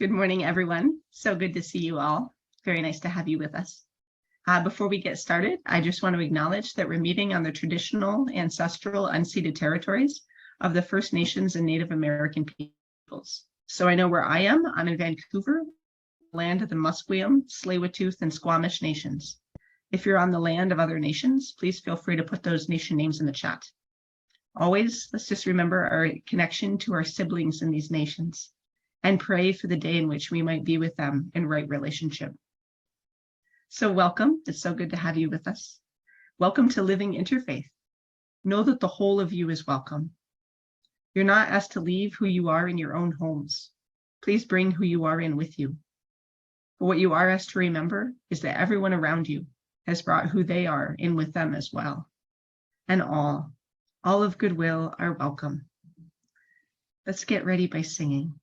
Good morning, everyone. So good to see you all. Very nice to have you with us. Before we get started, I just want to acknowledge that we're meeting on the traditional, ancestral, unceded territories of the First Nations and Native American peoples. So I know where I am. I'm in Vancouver, land of the Musqueam, Tsleil-Waututh, and Squamish nations. If you're on the land of other nations, please feel free to put those nation names in the chat. Always, let's just remember our connection to our siblings in these nations and pray for the day in which we might be with them in right relationship. So welcome. It's so good to have you with us. Welcome to Living Interfaith. Know that the whole of you is welcome. You're not asked to leave who you are in your own homes. Please bring who you are in with you. But what you are asked to remember is that everyone around you has brought who they are in with them as well. And all of goodwill are welcome. Let's get ready by singing.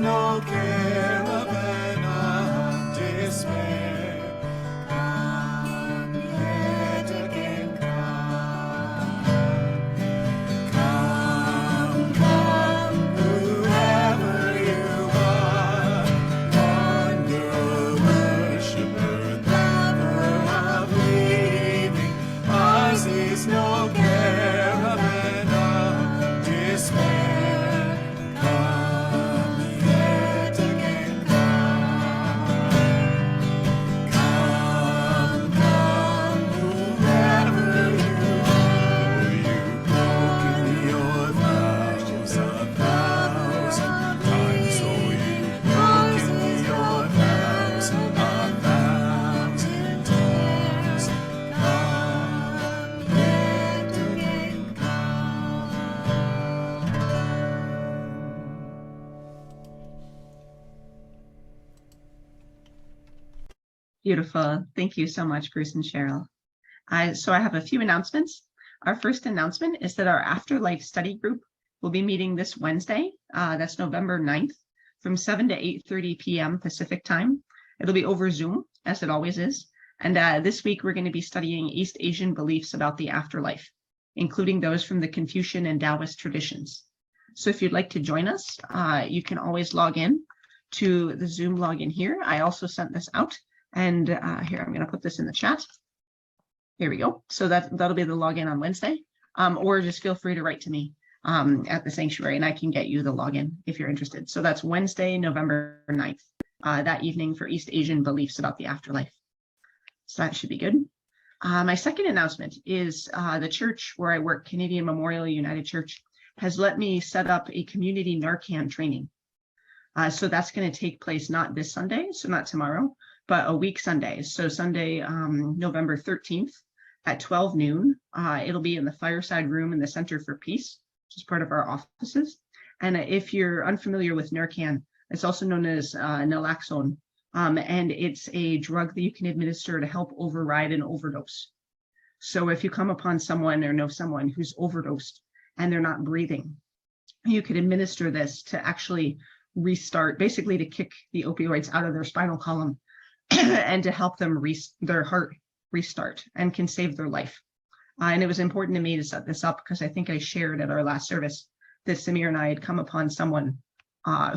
No caravan of despair. Come yet again, come, whoever you are, wanderer, worshiper, lover of leaving. Ours is no caravan of despair. Beautiful. Thank you so much, Bruce and Cheryl. So I have a few announcements. Our first announcement is that our Afterlife study group will be meeting this Wednesday. That's November 9th from 7 to 8:30 p.m. Pacific time. It'll be over Zoom, as it always is. And this week, we're going to be studying East Asian beliefs about the afterlife, including those from the Confucian and Taoist traditions. So if you'd like to join us, you can always log in to the Zoom login here. I also sent this out. And here, I'm going to put this in the chat. Here we go. So that'll be the login on Wednesday, or just feel free to write to me at the sanctuary and I can get you the login if you're interested. So that's Wednesday, November 9th, that evening for East Asian beliefs about the afterlife. So that should be good. My second announcement is the church where I work, Canadian Memorial United Church, has let me set up a community Narcan training. So that's going to take place not this Sunday, so not tomorrow, but a week Sunday. So Sunday, November 13th at 12 noon. It'll be in the Fireside Room in the Center for Peace, which is part of our offices. And if you're unfamiliar with Narcan, it's also known as naloxone. And it's a drug that you can administer to help override an overdose. So if you come upon someone or know someone who's overdosed and they're not breathing, you could administer this to actually restart, basically to kick the opioids out of their spinal column and to help them their heart restart and can save their life. And it was important to me to set this up because I think I shared at our last service that Samir and I had come upon someone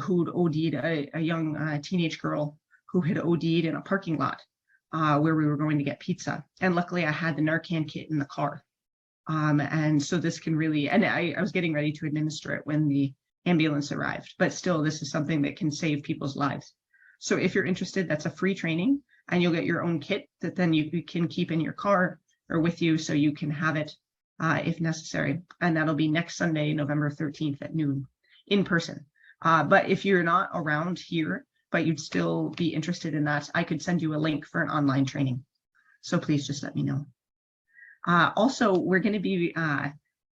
who'd OD'd, a young teenage girl who had OD'd in a parking lot where we were going to get pizza. And luckily I had the Narcan kit in the car. And so this can really, and I was getting ready to administer it when the ambulance arrived, but still this is something that can save people's lives. So if you're interested, that's a free training and you'll get your own kit that then you can keep in your car or with you so you can have it if necessary. And that'll be next Sunday, November 13th at noon in person. But if you're not around here, but you'd still be interested in that, I could send you a link for an online training. So please just let me know. Also, we're going to be,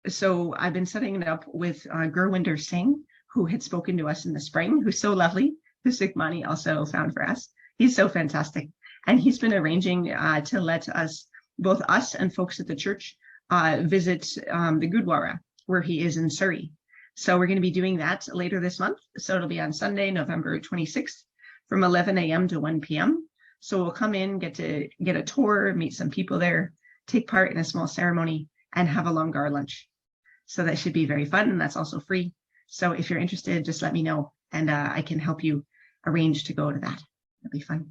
so I've been setting it up with Gurwinder Singh, who had spoken to us in the spring, who's so lovely, who Sukhmani also found for us. He's so fantastic. And he's been arranging to let us, both us and folks at the church, visit the Gurdwara, where he is in Surrey. So we're going to be doing that later this month. So it'll be on Sunday, November 26th, from 11 a.m. to 1 p.m. So we'll come in, get a tour, meet some people there, take part in a small ceremony, and have a Langar lunch. So that should be very fun, and that's also free. So if you're interested, just let me know, and I can help you arrange to go to that. It'll be fun.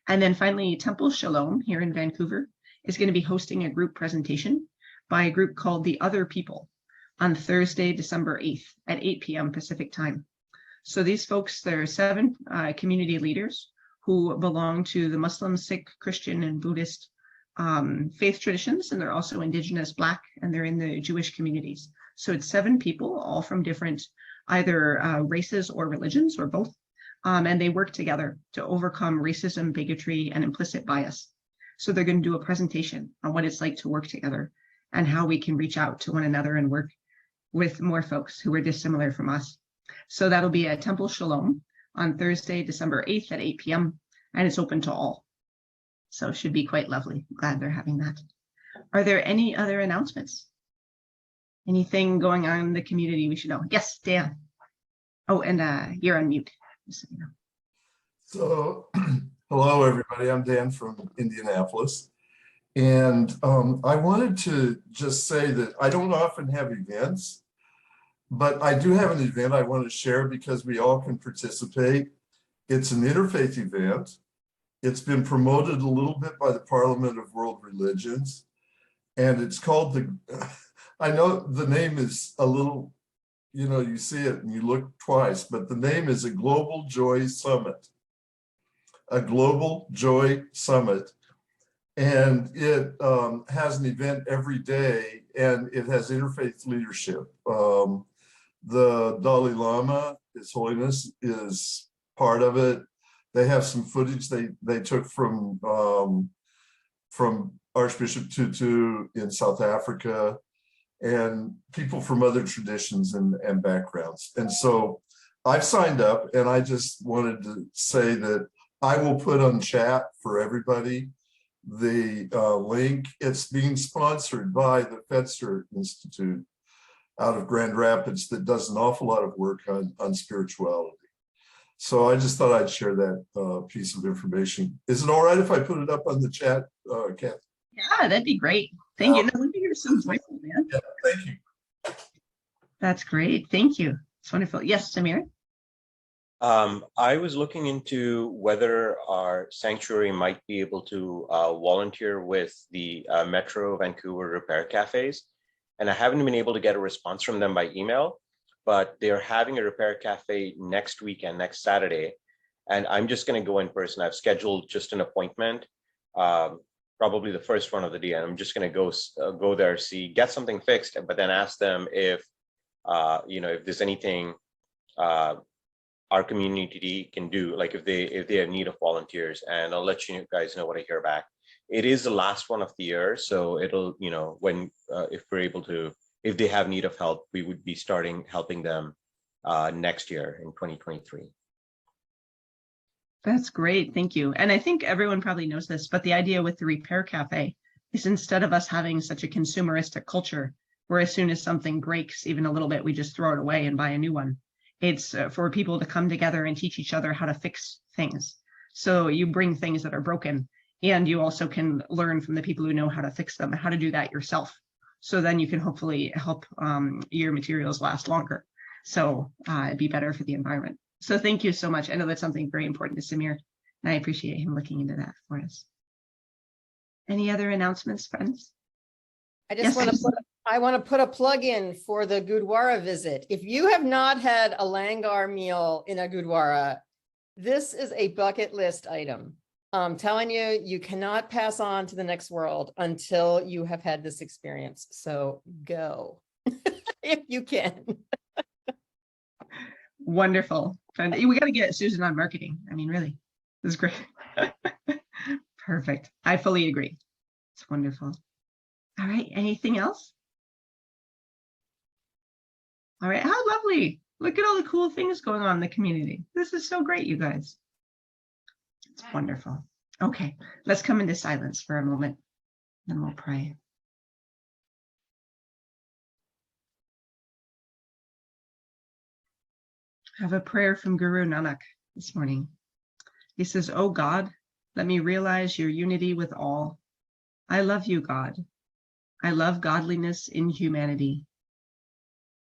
And then finally, Temple Shalom here in Vancouver is going to be hosting a group presentation by a group called The Other People on Thursday, December 8th at 8 p.m. Pacific time. So these folks, there are 7 community leaders who belong to the Muslim, Sikh, Christian, and Buddhist faith traditions, and they're also Indigenous, Black, and they're in the Jewish communities. So it's 7 people, all from different either races or religions or both, and they work together to overcome racism, bigotry, and implicit bias. So they're going to do a presentation on what it's like to work together and how we can reach out to one another and work with more folks who are dissimilar from us. So that'll be at Temple Shalom on Thursday, December 8th at 8 p.m. and it's open to all. So it should be quite lovely. I'm glad they're having that. Are there any other announcements? Anything going on in the community we should know? Yes, Dan. Oh, and you're on mute. Just so you know. So, hello everybody, I'm Dan from Indianapolis. And I wanted to just say that I don't often have events, but I do have an event I want to share because we all can participate. It's an interfaith event. It's been promoted a little bit by the Parliament of World Religions. And it's called I know the name is a little, you see it and you look twice, but the name is a Global Joy Summit. A Global Joy Summit. And it has an event every day, and it has interfaith leadership. The Dalai Lama, His Holiness, is part of it. They have some footage they took from Archbishop Tutu in South Africa, and people from other traditions and backgrounds. And so I've signed up, and I just wanted to say that I will put on chat for everybody the link. It's being sponsored by the Fetzer Institute out of Grand Rapids that does an awful lot of work on spirituality. So I just thought I'd share that piece of information. Is it all right if I put it up on the chat, Kathy? Yeah, that'd be great. Thank you. No wonder you're so joyful, man. Yeah, thank you. That's great. Thank you. It's wonderful. Yes, Samir? I was looking into whether our sanctuary might be able to volunteer with the Metro Vancouver repair cafes, and I haven't been able to get a response from them by email, but they're having a repair cafe next weekend, next Saturday, and I'm just going to go in person. I've scheduled just an appointment, probably the first one of the day, and I'm just going to go there, get something fixed, but then ask them if if there's anything our community can do, like if they are in need of volunteers, and I'll let you guys know what I hear back. It is the last one of the year, so it'll, when if we're able to, if they have need of help, we would be starting helping them next year in 2023. That's great. Thank you. And I think everyone probably knows this, but the idea with the repair cafe is instead of us having such a consumeristic culture where as soon as something breaks even a little bit, we just throw it away and buy a new one. It's for people to come together and teach each other how to fix things. So you bring things that are broken, and you also can learn from the people who know how to fix them, how to do that yourself. So then you can hopefully help your materials last longer. So it'd be better for the environment. So thank you so much. I know that's something very important to Samir, and I appreciate him looking into that for us. Any other announcements, friends? I just want to put a plug in for the Gurdwara visit. If you have not had a langar meal in a Gurdwara, this is a bucket list item. I'm telling you, you cannot pass on to the next world until you have had this experience. So go if you can. Wonderful. We got to get Susan on marketing. I mean, really, this is great. Perfect. I fully agree. It's wonderful. All right, anything else? All right, how lovely. Look at all the cool things going on in the community. This is so great, you guys. It's wonderful. Okay, let's come into silence for a moment, then we'll pray. I have a prayer from Guru Nanak this morning. He says, "Oh God, let me realize your unity with all. I love you, God. I love godliness in humanity.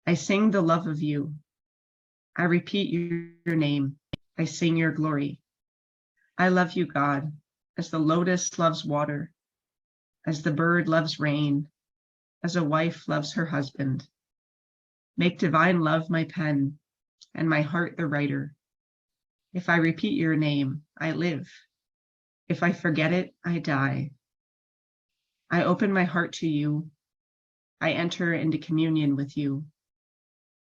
I sing the love of you. I repeat your name. I sing your glory. I love you, God, as the lotus loves water, as the bird loves rain, as a wife loves her husband. Make divine love my pen, and my heart the writer. If I repeat your name, I live. If I forget it, I die. I open my heart to you. I enter into communion with you.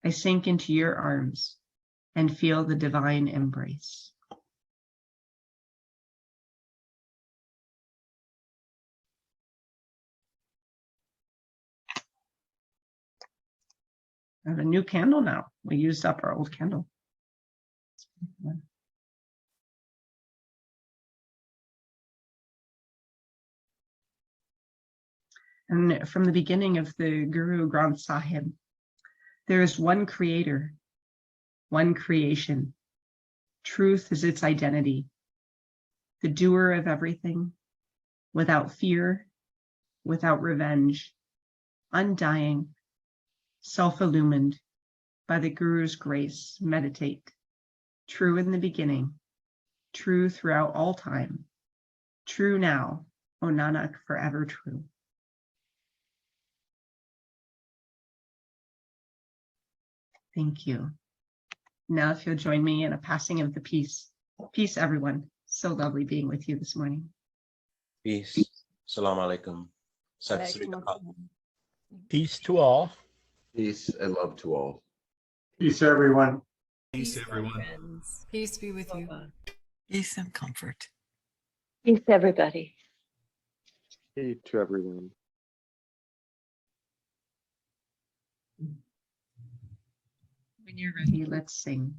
I sink into your arms and feel the divine embrace." I have a new candle now. We used up our old candle. And from the beginning of the Guru Granth Sahib, there is one creator, one creation. Truth is its identity. The doer of everything, without fear, without revenge, undying, self-illumined by the Guru's grace, meditate. True in the beginning, true throughout all time, true now, O Nanak, forever true. Thank you. Now, if you'll join me in a passing of the peace. Peace, everyone. So lovely being with you this morning. Peace. Assalamu alaikum. Sat Sri Akal. Peace to all. Peace and love to all. Peace, everyone. Peace, everyone. Peace be with you. Peace and comfort. Peace, everybody. Peace to everyone. When you're ready, let's sing.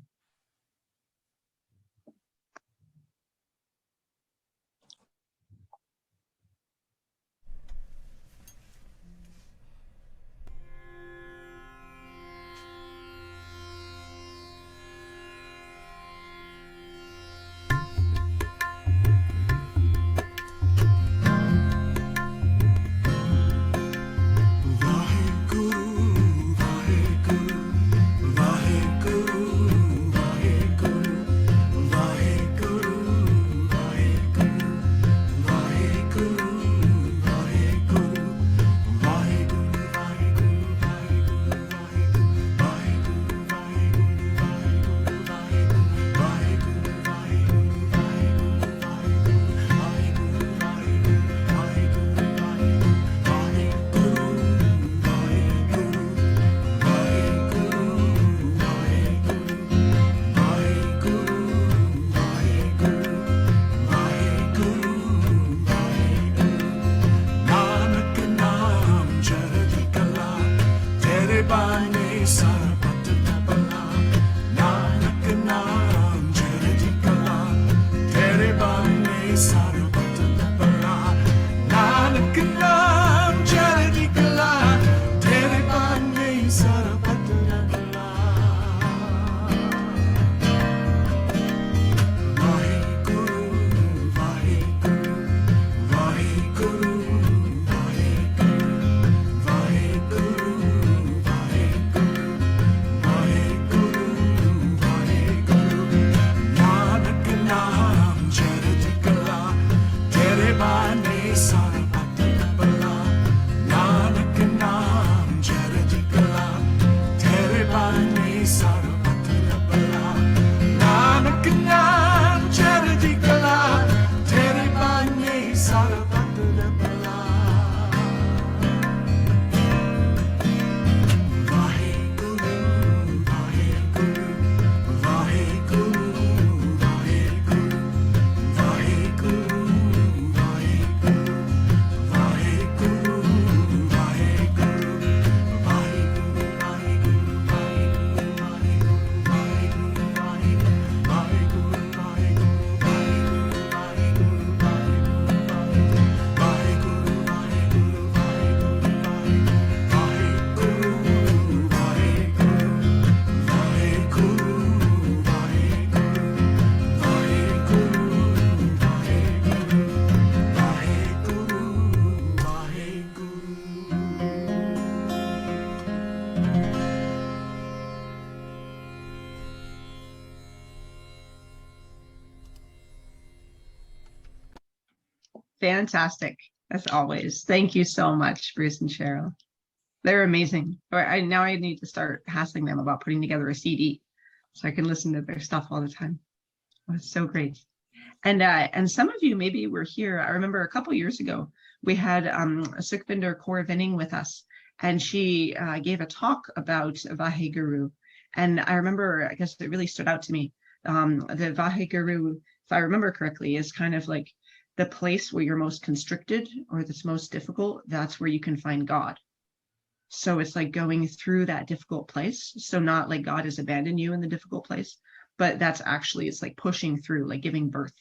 Fantastic, as always. Thank you so much, Bruce and Cheryl. They're amazing. Now I need to start hassling them about putting together a CD so I can listen to their stuff all the time. It's so great. And some of you maybe were here. I remember a couple years ago, we had Sukhvinder Kaur Vinning with us, and she gave a talk about Vaheguru. And I remember, I guess it really stood out to me. The Vaheguru, if I remember correctly, is kind of like the place where you're most constricted or that's most difficult. That's where you can find God. So it's like going through that difficult place. So not like God has abandoned you in the difficult place, but that's actually, it's like pushing through, like giving birth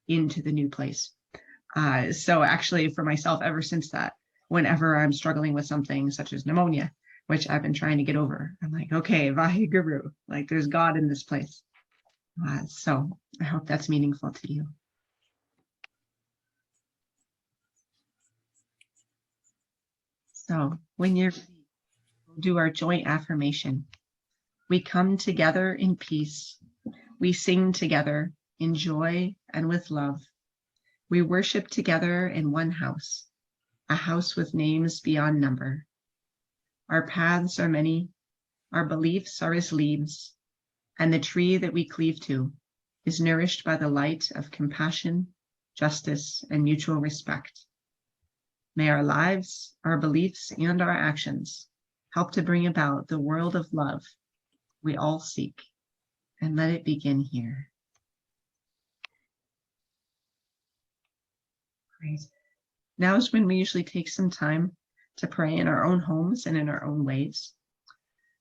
into the new place. So actually for myself, ever since that, whenever I'm struggling with something such as pneumonia, which I've been trying to get over, I'm like, okay, Vaheguru, like there's God in this place. So I hope that's meaningful to you. So when you're ready, we'll do our joint affirmation. We come together in peace. We sing together in joy and with love. We worship together in one house, a house with names beyond number. Our paths are many, our beliefs are as leaves, and the tree that we cleave to is nourished by the light of compassion, justice, and mutual respect. May our lives, our beliefs, and our actions help to bring about the world of love we all seek, and let it begin here. Great. Now is when we usually take some time to pray in our own homes and in our own ways.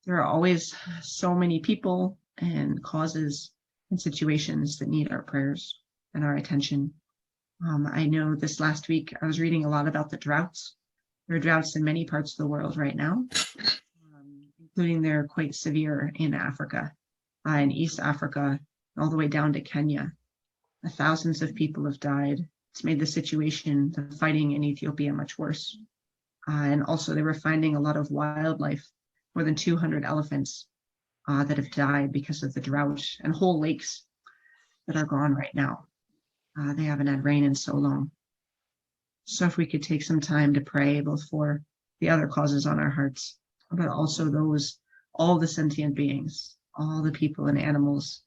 There are always so many people and causes and situations that need our prayers and our attention. I know this last week I was reading a lot about the droughts. There are droughts in many parts of the world right now, including they're quite severe in Africa, in East Africa, all the way down to Kenya. Thousands of people have died. It's made the situation, the fighting in Ethiopia, much worse. And also they were finding a lot of wildlife, more than 200 elephants that have died because of the drought, and whole lakes that are gone right now. They haven't had rain in so long. So if we could take some time to pray both for the other causes on our hearts, but also those, all the sentient beings, all the people and animals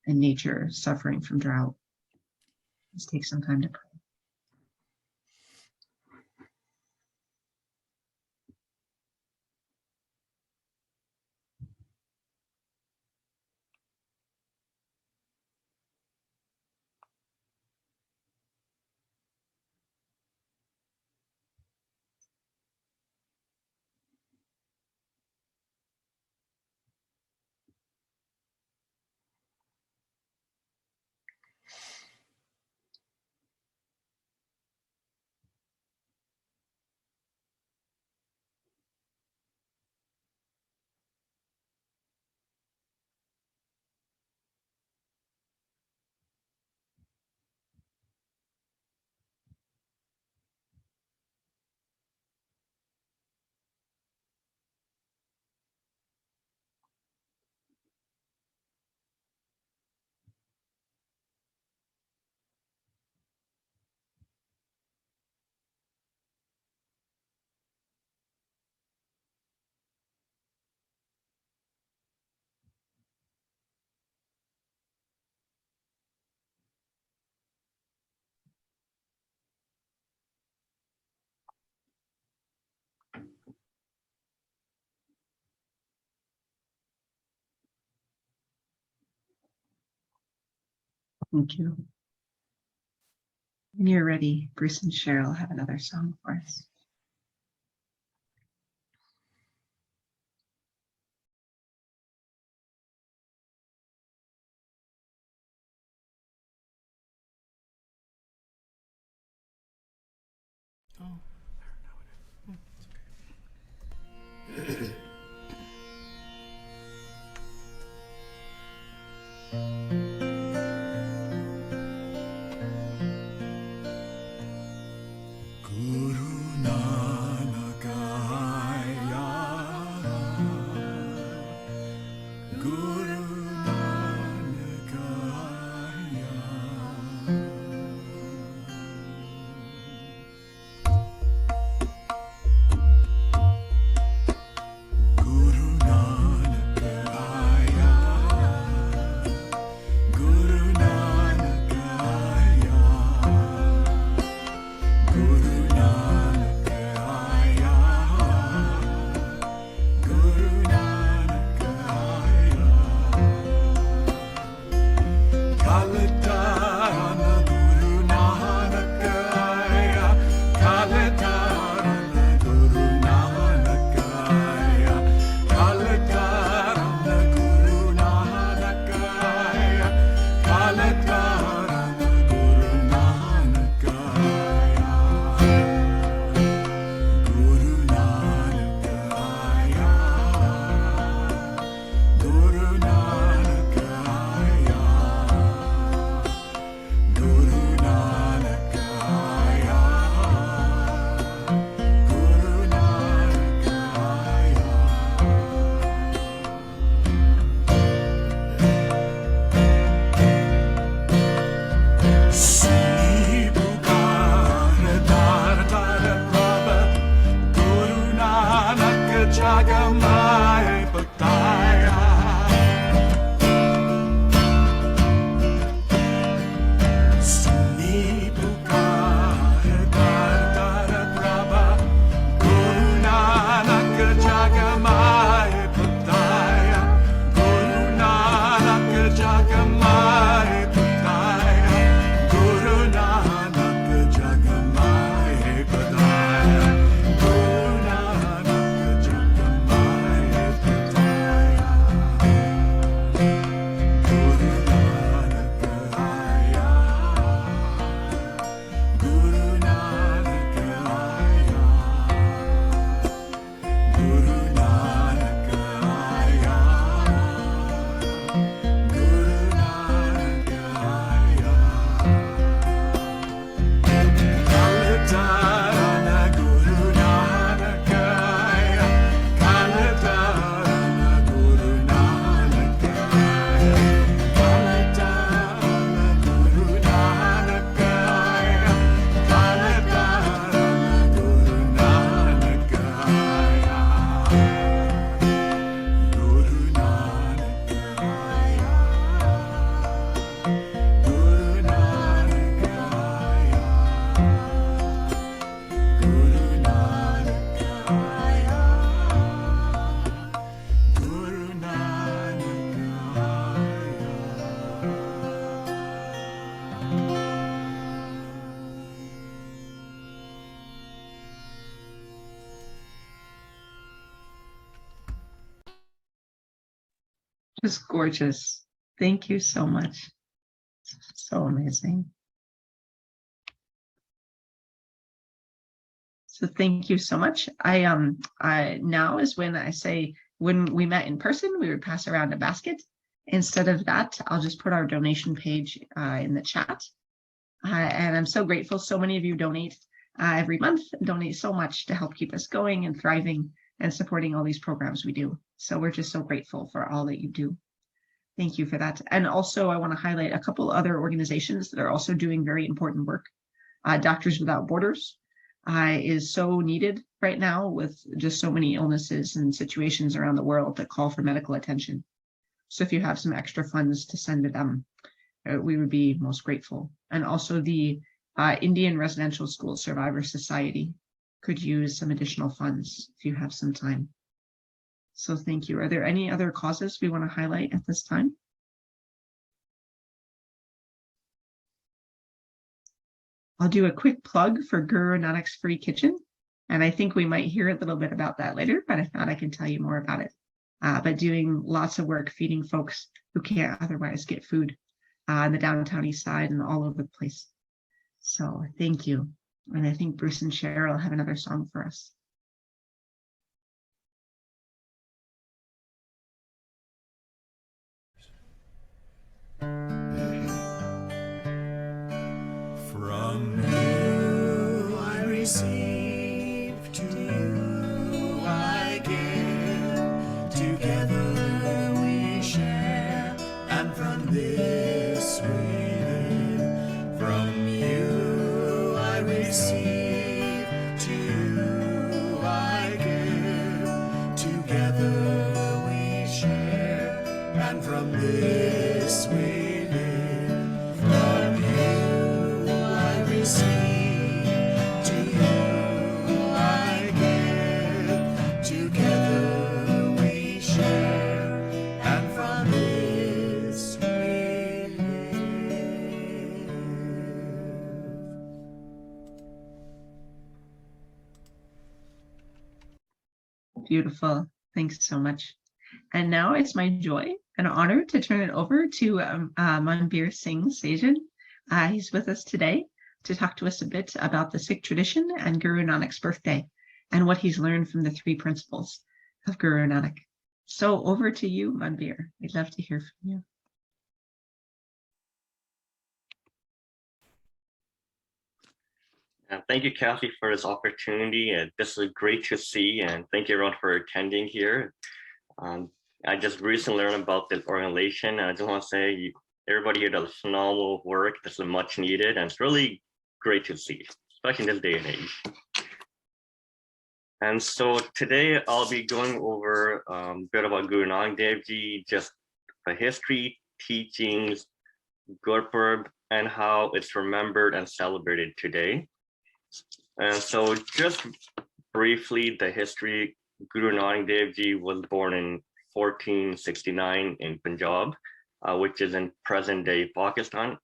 and nature suffering from drought. Let's take some time to pray. Thank you. When you're ready, Bruce and Cheryl have another song for us. Oh. Guru Nanak Jagamai Pataya. Suni Puka Hekar Prabha Guru Nanak Jagamai Pataya. Guru Nanak Jagamai Pataya. Guru Nanak Jagamai Pataya. Guru Nanak Jagamai Pataya. Guru Nanak Aya. Guru Nanak Aya. Guru Nanak Aya. Guru Nanak Aya. Kalatarana Guru Nanak Aya. Kalatarana Guru Nanak Aya. Kalatarana Guru Nanak Aya. Kalatarana Guru Nanak Aya. Guru Nanak Aya. Guru Nanak Aya. Guru Nanak Aya. Guru Just gorgeous. Thank you so much. So amazing. So thank you so much. I now is when I say when we met in person, we would pass around a basket. Instead of that, I'll just put our donation page in the chat. And I'm so grateful. So many of you donate every month, donate so much to help keep us going and thriving and supporting all these programs we do. So we're just so grateful for all that you do. Thank you for that. And also I want to highlight a couple other organizations that are also doing very important work. Doctors Without Borders is so needed right now with just so many illnesses and situations around the world that call for medical attention. So if you have some extra funds to send to them, we would be most grateful. And also the Indian Residential School Survivor Society could use some additional funds if you have some time. So thank you. Are there any other causes we want to highlight at this time? I'll do a quick plug for Guru Nanak's Free Kitchen. And I think we might hear a little bit about that later, but if not, I can tell you more about it. But doing lots of work feeding folks who can't otherwise get food on the downtown east side and all over the place. So thank you. And I think Bruce and Cheryl have another song for us. From you I receive, to you I give. Together we share, and from this we live. From you I receive, to you I give. Together we share, and from this we live. From you I receive, to you I give. Together we share, and from this we live. Beautiful. Thanks so much. And now it's my joy and honor to turn it over to Manbir Sajjan. He's with us today to talk to us a bit about the Sikh tradition and Guru Nanak's birthday and what he's learned from the 3 principles of Guru Nanak. So over to you, Manbir. We'd love to hear from you. Thank you, Kathy, for this opportunity. This is great to see, and thank you everyone for attending here. I just recently learned about this organization, and I just want to say everybody here does phenomenal work. This is much needed, and it's really great to see, especially in this day and age. And so today I'll be going over a bit about Guru Nanak Dev Ji, just the history, teachings, Gurupurab, and how it's remembered and celebrated today. And so just briefly, the history, Guru Nanak Dev Ji was born in 1469 in Punjab, which is in present day Pakistan.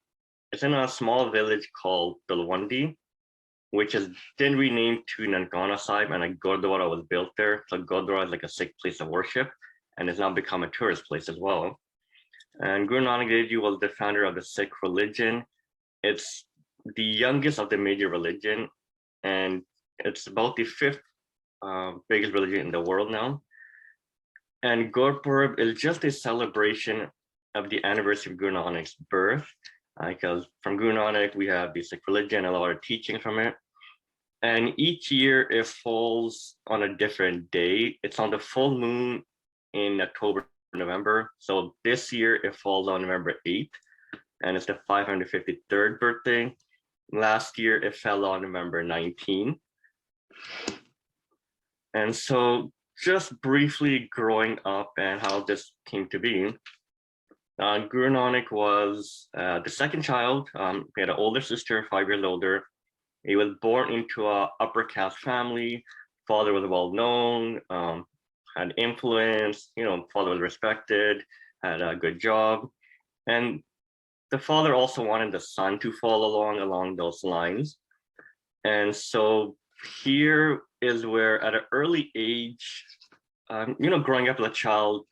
It's in a small village called Talwandi, which is then renamed to Nankana Sahib, and a Gurdwara was built there. So Gurdwara is like a Sikh place of worship, and it's now become a tourist place as well. And Guru Nanak Dev Ji was the founder of the Sikh religion. It's the youngest of the major religion, and it's about the fifth biggest religion in the world now. And Gurupurab is just a celebration of the anniversary of Guru Nanak's birth, because from Guru Nanak, we have the Sikh religion, a lot of teaching from it. And each year it falls on a different day. It's on the full moon in October, November. So this year it falls on November 8th, and it's the 553rd birthday. Last year it fell on November 19th. And so just briefly growing up and how this came to be. Guru Nanak was the second child. He had an older sister, 5 years older. He was born into a upper caste family. Father was well known, had influence, father was respected, had a good job. And the father also wanted the son to follow along those lines. And so here is where at an early age, growing up as a child,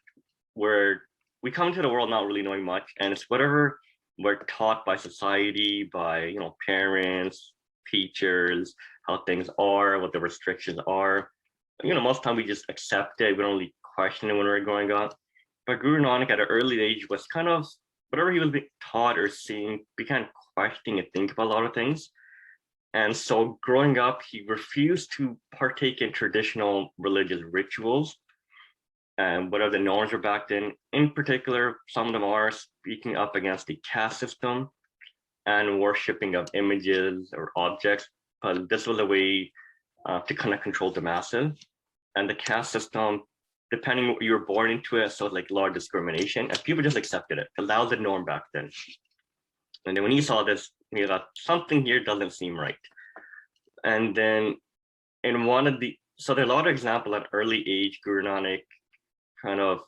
where we come into the world not really knowing much, and it's whatever we're taught by society, by parents, teachers, how things are, what the restrictions are. Most of the time we just accept it. We don't really question it when we're growing up. But Guru Nanak at an early age was kind of whatever he was being taught or seeing, began questioning and think about a lot of things. And so growing up, he refused to partake in traditional religious rituals and whatever the norms were back then. In particular, some of them are speaking up against the caste system and worshipping of images or objects, but this was a way to kind of control the masses. And the caste system, depending what you were born into it, so like a lot of discrimination, and people just accepted it, because that was the norm back then. And then when he saw this, he thought something here doesn't seem right. And then in one of the, so there are a lot of examples at early age, Guru Nanak kind of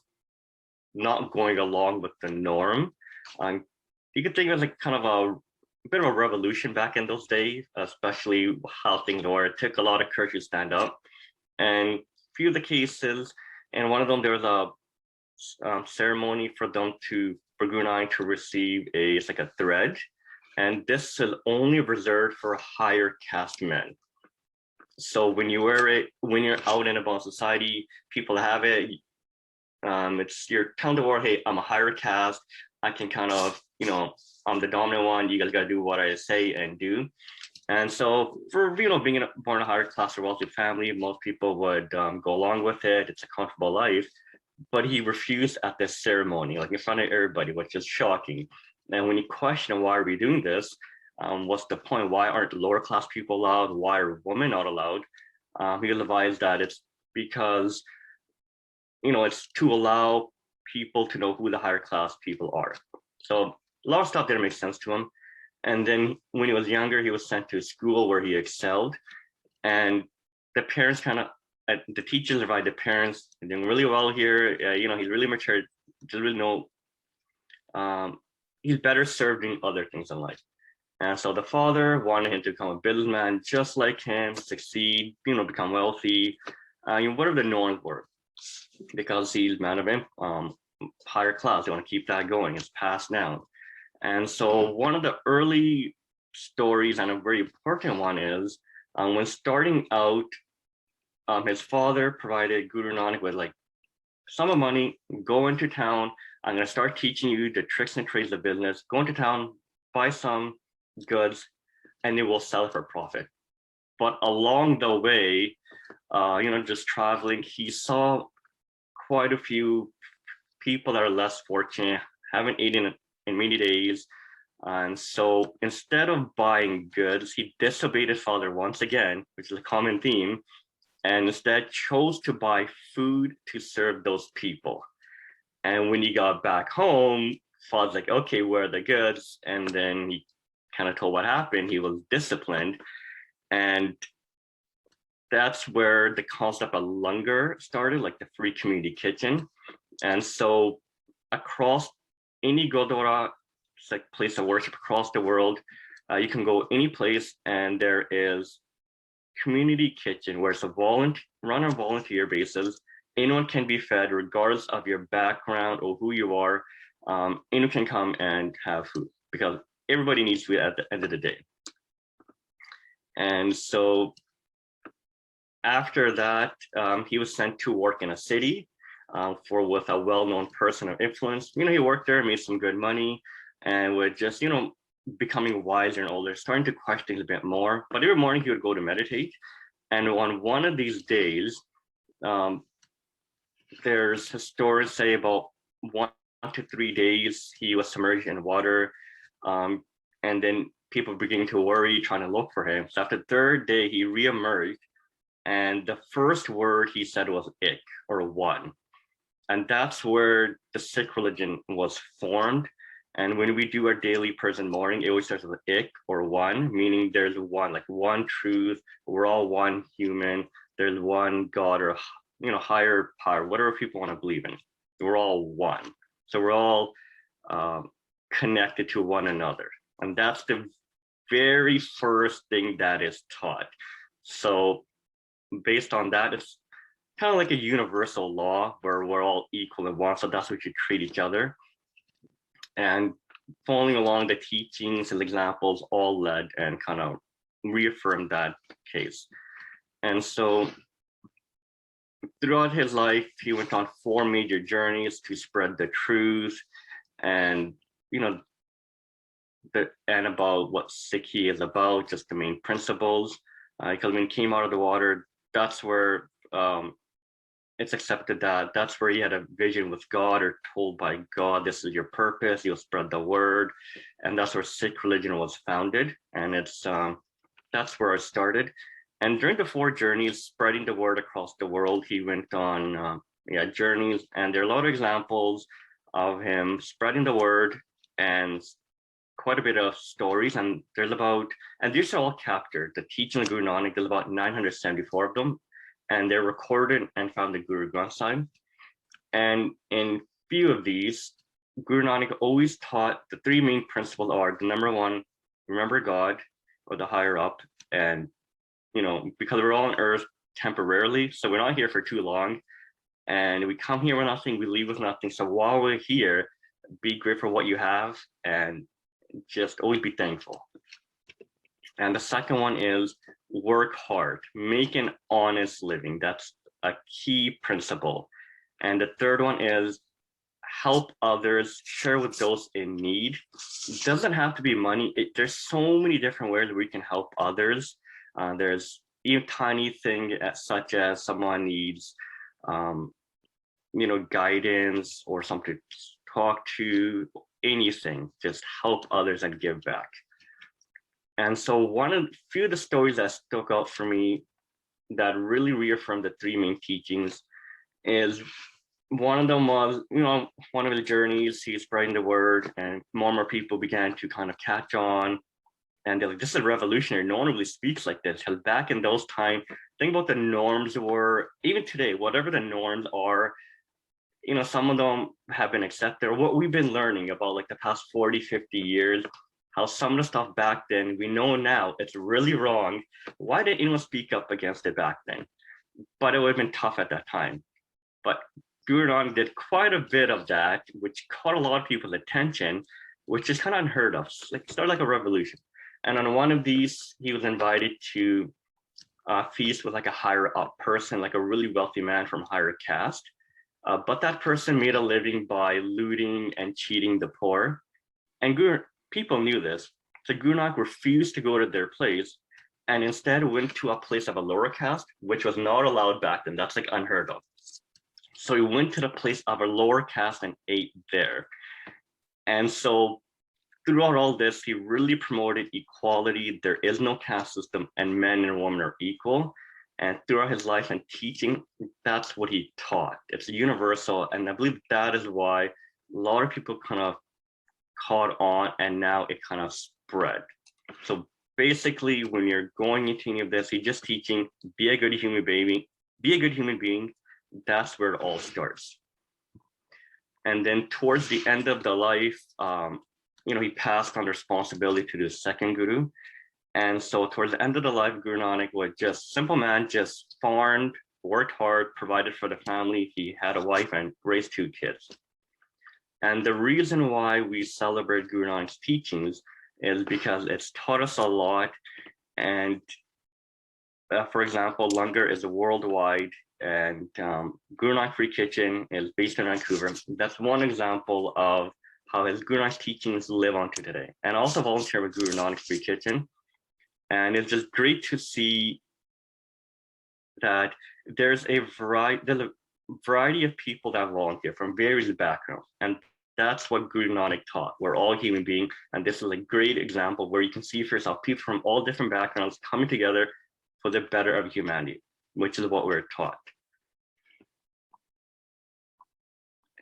not going along with the norm. You could think of it as like kind of a bit of a revolution back in those days, especially how things were. It took a lot of courage to stand up. And a few of the cases, and one of them, there was a ceremony for Guru Nanak to receive it's like a thread. And this is only reserved for higher caste men. So when you wear it, when you're out and about in society, people have it. It's you're telling the world, hey, I'm a higher caste. I can kind of, I'm the dominant one. You guys got to do what I say and do. And so for, being born in a higher class or wealthy family, most people would go along with it. It's a comfortable life. But he refused at this ceremony, like in front of everybody, which is shocking. And when you question why are we doing this, what's the point? Why aren't lower class people allowed? Why are women not allowed? He advised that it's because, it's to allow people to know who the higher class people are. So a lot of stuff didn't make sense to him. And then when he was younger, he was sent to a school where he excelled. And the parents the teachers advised the parents, doing really well here. He's really mature. Doesn't really know. He's better served doing other things in life. And so the father wanted him to become a businessman just like him, succeed, become wealthy, whatever the norms were, because he's a man of higher class. They want to keep that going. It's passed now. And so one of the early stories, and a very important one, is when starting out, his father provided Guru Nanak with like some of money, go into town. I'm going to start teaching you the tricks and trades of business. Go into town, buy some goods, and they will sell it for profit. But along the way, just traveling, he saw quite a few people that are less fortunate, haven't eaten in many days. And so instead of buying goods, he disobeyed his father once again, which is a common theme. and instead chose to buy food to serve those people. And when he got back home, Father's like, okay, where are the goods? And then he kind of told what happened. He was disciplined. And that's where the concept of langar started, like the free community kitchen. And so across any Gurdwara, it's like place of worship across the world, you can go any place and there is community kitchen where it's a run on volunteer basis. Anyone can be fed regardless of your background or who you are. Anyone can come and have food because everybody needs food at the end of the day. And so after that, he was sent to work in a city with a well-known person of influence. He worked there, made some good money, and would just, becoming wiser and older, starting to question a bit more. But every morning he would go to meditate. And on one of these days, there's stories say about 1 to 3 days he was submerged in water, and then people beginning to worry, trying to look for him. So after the third day, he reemerged, and the first word he said was ik, or one. And that's where the Sikh religion was formed. And when we do our daily prayers in the morning, it always starts with ik, or one, meaning there's one, like one truth. We're all one human. There's one God, or higher power, whatever people want to believe in. We're all one. So we're all connected to one another. And that's the very first thing that is taught. So based on that, it's kind of like a universal law where we're all equal and one. So that's how we should treat each other. And following along the teachings and examples all led and kind of reaffirmed that case. And so throughout his life, he went on 4 major journeys to spread the truth and, and about what Sikhi is about, just the main principles. Because when he came out of the water, that's where it's accepted that that's where he had a vision with God, or told by God, this is your purpose, you'll spread the word. And that's where Sikh religion was founded. And it's that's where it started. And during the 4 journeys, spreading the word across the world, he went on journeys. And there are a lot of examples of him spreading the word and quite a bit of stories. And there's and these are all captured. The teaching of Guru Nanak, there's about 974 of them. And they're recorded and found in Guru Granth Sahib. And in few of these, Guru Nanak always taught the 3 main principles are the number 1, remember God, or the higher up. And, because we're all on earth temporarily, so we're not here for too long. And we come here with nothing, we leave with nothing. So while we're here, be grateful for what you have and just always be thankful. And the second one is work hard, make an honest living. That's a key principle. And the third one is help others, share with those in need. It doesn't have to be money. There's so many different ways we can help others. There's even tiny thing such as someone needs, guidance or something to talk to, anything, just help others and give back. And so one of the few of the stories that stuck out for me that really reaffirmed the 3 main teachings is one of them was, one of the journeys, he's spreading the word and more people began to kind of catch on. And they're like, this is revolutionary. No one really speaks like this. Because back in those times, think about the norms were, even today, whatever the norms are, some of them have been accepted. What we've been learning about like the past 40, 50 years, how some of the stuff back then, we know now it's really wrong. Why did anyone speak up against it back then? But it would have been tough at that time. But Guru Nanak did quite a bit of that, which caught a lot of people's attention, which is kind of unheard of. Started like a revolution. And on one of these, he was invited to feast with like a higher up person, like a really wealthy man from higher caste. But that person made a living by looting and cheating the poor. And people knew this. So Guru Nanak refused to go to their place and instead went to a place of a lower caste, which was not allowed back then. That's like unheard of. So he went to the place of a lower caste and ate there. And so throughout all this, he really promoted equality. There is no caste system and men and women are equal. And throughout his life and teaching, that's what he taught. It's universal. And I believe that is why a lot of people kind of caught on, and now it kind of spread. So basically, when you're going into any of this, you're just teaching, be a good human being, be a good human being. That's where it all starts. And then towards the end of the life, he passed on the responsibility to the second guru. And so towards the end of the life, Guru Nanak was just simple man, just farmed, worked hard, provided for the family. He had a wife and raised 2 kids. And the reason why we celebrate Guru Nanak's teachings is because it's taught us a lot. And for example, Langar is worldwide, and Guru Nanak Free Kitchen is based in Vancouver. That's one example of how his Guru Nanak's teachings live on to today. And also volunteer with Guru Nanak Free Kitchen. And it's just great to see that there's a variety of people that volunteer from various backgrounds. And that's what Guru Nanak taught. We're all human beings. And this is a great example where you can see for yourself people from all different backgrounds coming together for the better of humanity, which is what we're taught.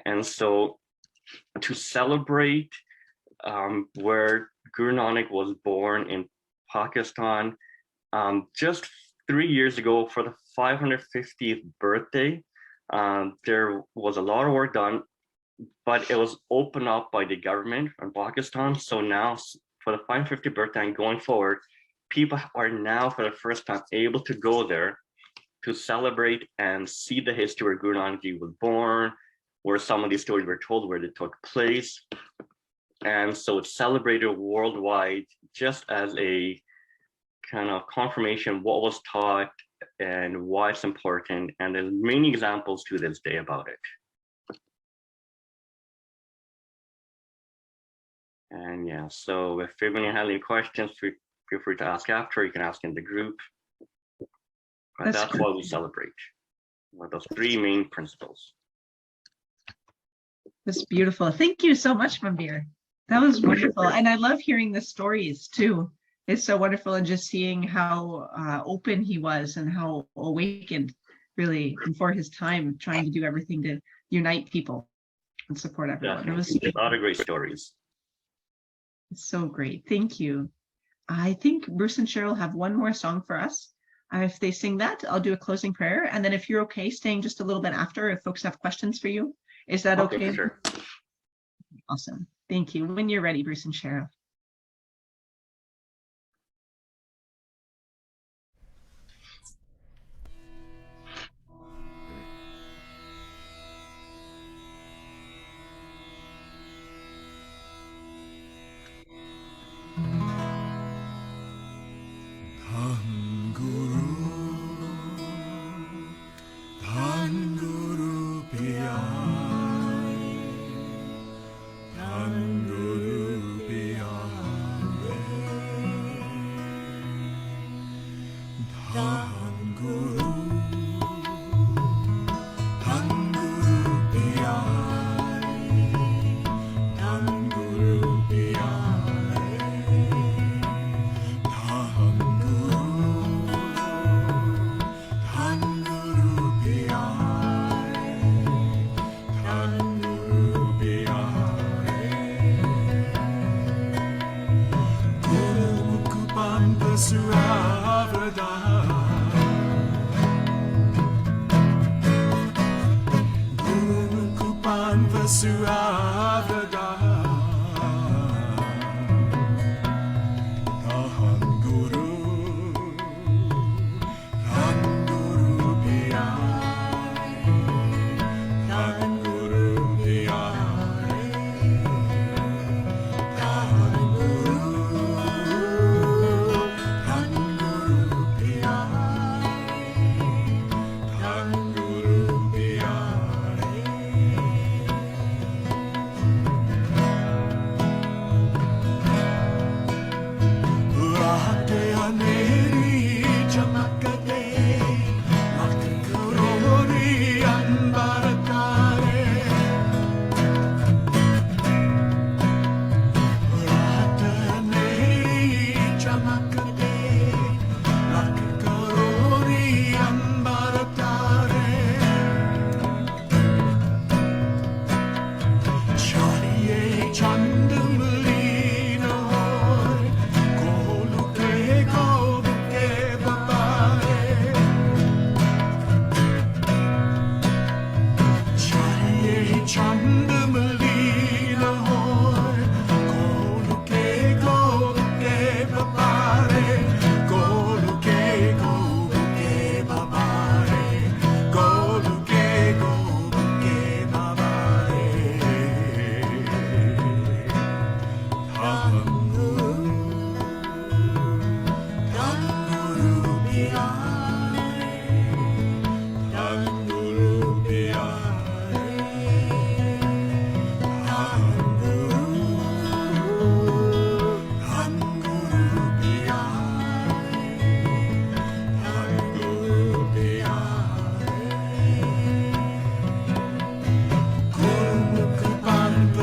And so to celebrate where Guru Nanak was born in Pakistan, just 3 years ago for the 550th birthday, there was a lot of work done, but it was opened up by the government in Pakistan. So now for the 550th birthday and going forward, people are now for the first time able to go there to celebrate and see the history where Guru Nanak Ji was born, where some of these stories were told, where they took place. And so it's celebrated worldwide just as a kind of confirmation of what was taught and why it's important. And there's many examples to this day about it. And yeah, so if anyone has any questions, feel free to ask after. You can ask in the group. But that's what we celebrate. With those 3 main principles. That's beautiful. Thank you so much, Manbir. That was wonderful. And I love hearing the stories too. It's so wonderful, and just seeing how open he was and how awakened really, and for his time, trying to do everything to unite people and support everyone. It was a lot of great stories. It's so great. Thank you. I think Bruce and Cheryl have one more song for us. If they sing that, I'll do a closing prayer. And then if you're okay staying just a little bit after, if folks have questions for you, is that okay? Sure. Awesome. Thank you. When you're ready, Bruce and Cheryl.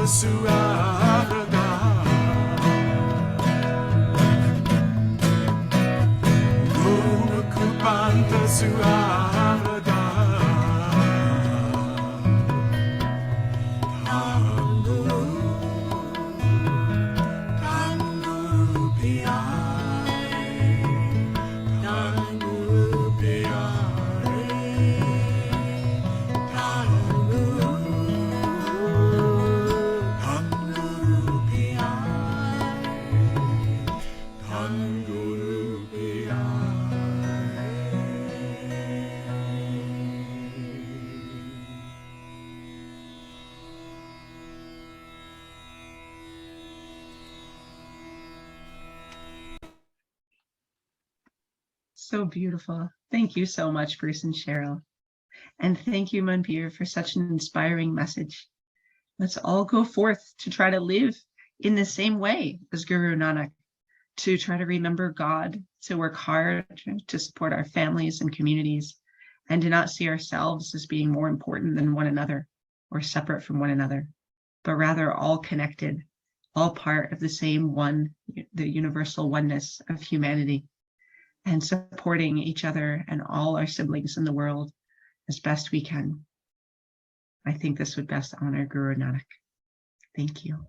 suarada. Guru Kupanta suarada. So beautiful. Thank you so much, Bruce and Cheryl. And thank you, Manbir, for such an inspiring message. Let's all go forth to try to live in the same way as Guru Nanak, to try to remember God, to work hard to support our families and communities, and to not see ourselves as being more important than one another or separate from one another, but rather all connected, all part of the same one, the universal oneness of humanity, and supporting each other and all our siblings in the world as best we can. I think this would best honor Guru Nanak. Thank you.